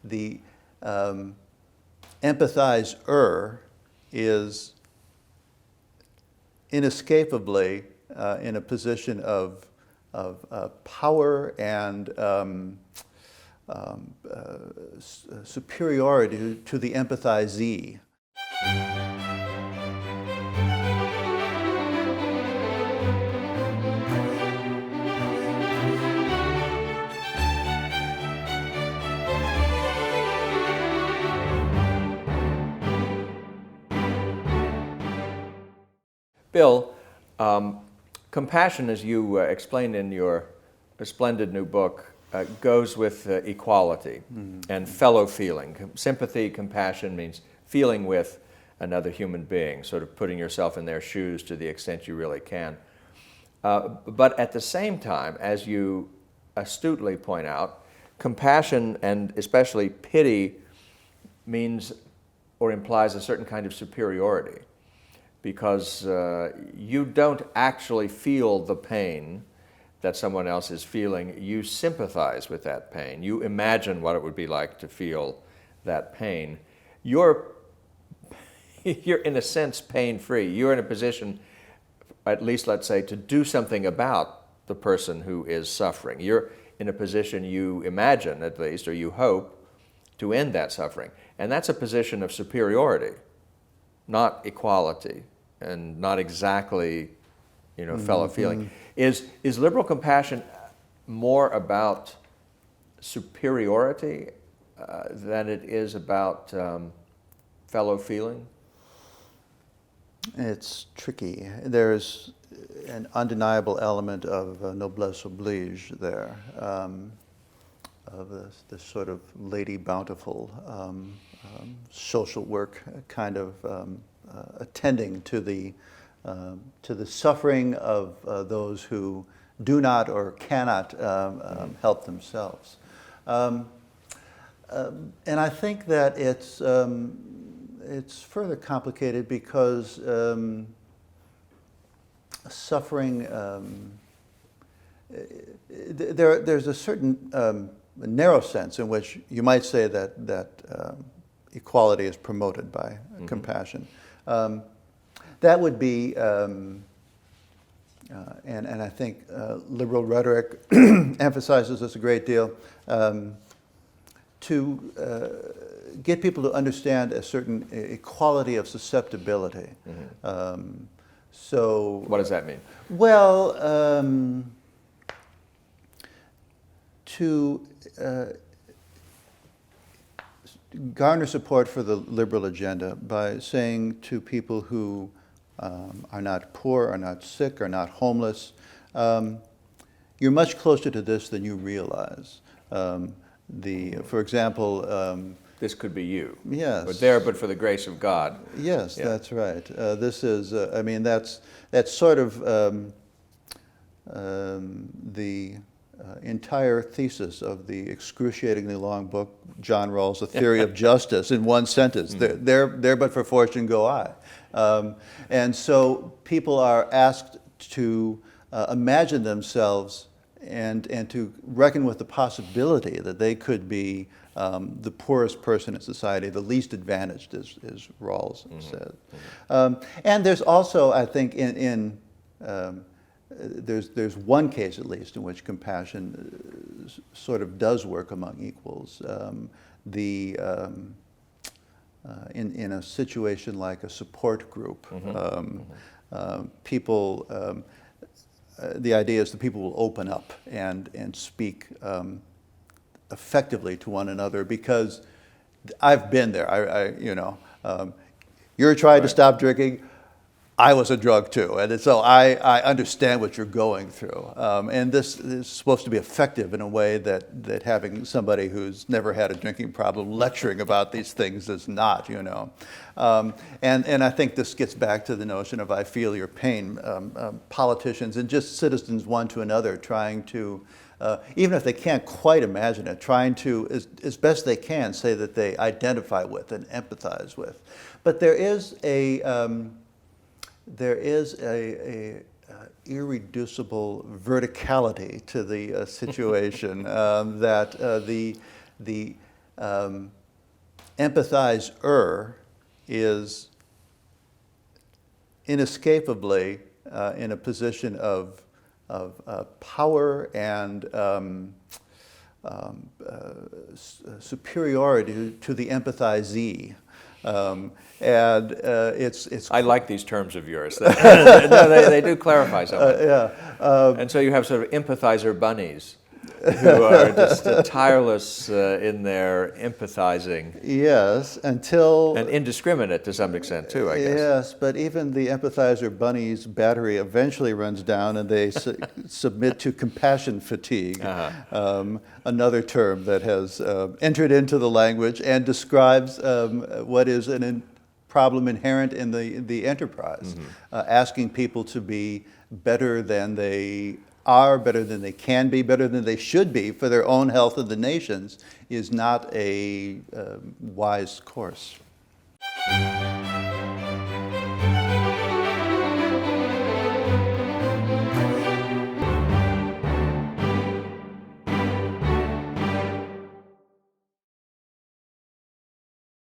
the empathizer is inescapably in a position of power and superiority to the empathizee. Bill, compassion, as you explained in your splendid new book, goes with equality and fellow feeling. Sympathy, compassion means feeling with another human being, sort of putting yourself in their shoes to the extent you really can. But at the same time, as you astutely point out, compassion and especially pity means or implies a certain kind of superiority, because you don't actually feel the pain that someone else is feeling. You sympathize with that pain. You imagine what it would be like to feel that pain. You're in a sense pain-free. You're in a position, at least let's say, to do something about the person who is suffering. You're in a position, you imagine at least, or you hope, to end that suffering. And that's a position of superiority, not equality, and not exactly, fellow feeling. Is liberal compassion more about superiority than it is about fellow feeling? It's tricky. There's an undeniable element of noblesse oblige there, of this sort of Lady Bountiful social work kind of attending to the suffering of those who do not or cannot help themselves. And I think that it's further complicated because suffering, there's a certain narrow sense in which you might say that equality is promoted by compassion. That would be, and I think liberal rhetoric emphasizes this a great deal, to get people to understand a certain equality of susceptibility. So, what does that mean? Well, to garner support for the liberal agenda by saying to people who are not poor, are not sick, are not homeless, you're much closer to this than you realize. For example, this could be you. Yes. But there, but for the grace of God. Yes, yeah. That's right. This is, that's sort of the entire thesis of the excruciatingly long book, John Rawls' The Theory of Justice, in one sentence. There but for fortune go I. And so people are asked to imagine themselves and to reckon with the possibility that they could be the poorest person in society, the least advantaged, as Rawls said. And there's also, I think, there's one case at least in which compassion sort of does work among equals. In a situation like a support group, people, the idea is that people will open up and speak effectively to one another, because I've been there. You're trying to stop drinking. I was a drug too, and so I understand what you're going through. And this is supposed to be effective in a way that having somebody who's never had a drinking problem lecturing about these things is not, And I think this gets back to the notion of I feel your pain. Politicians and just citizens one to another trying to, even if they can't quite imagine it, trying to, as best they can, say that they identify with and empathize with. But there is a irreducible verticality to the situation that the empathizer is inescapably in a position of power and superiority to the empathizee. It's I like these terms of yours. No, they do clarify something. And so you have sort of empathizer bunnies who are just tireless in their empathizing. Yes, until... And indiscriminate to some extent too, I guess. Yes, but even the empathizer bunny's battery eventually runs down and they submit to compassion fatigue, another term that has entered into the language and describes what is a problem inherent in the enterprise. Asking people to be better than they are, better than they can be, better than they should be for their own health of the nations is not a wise course.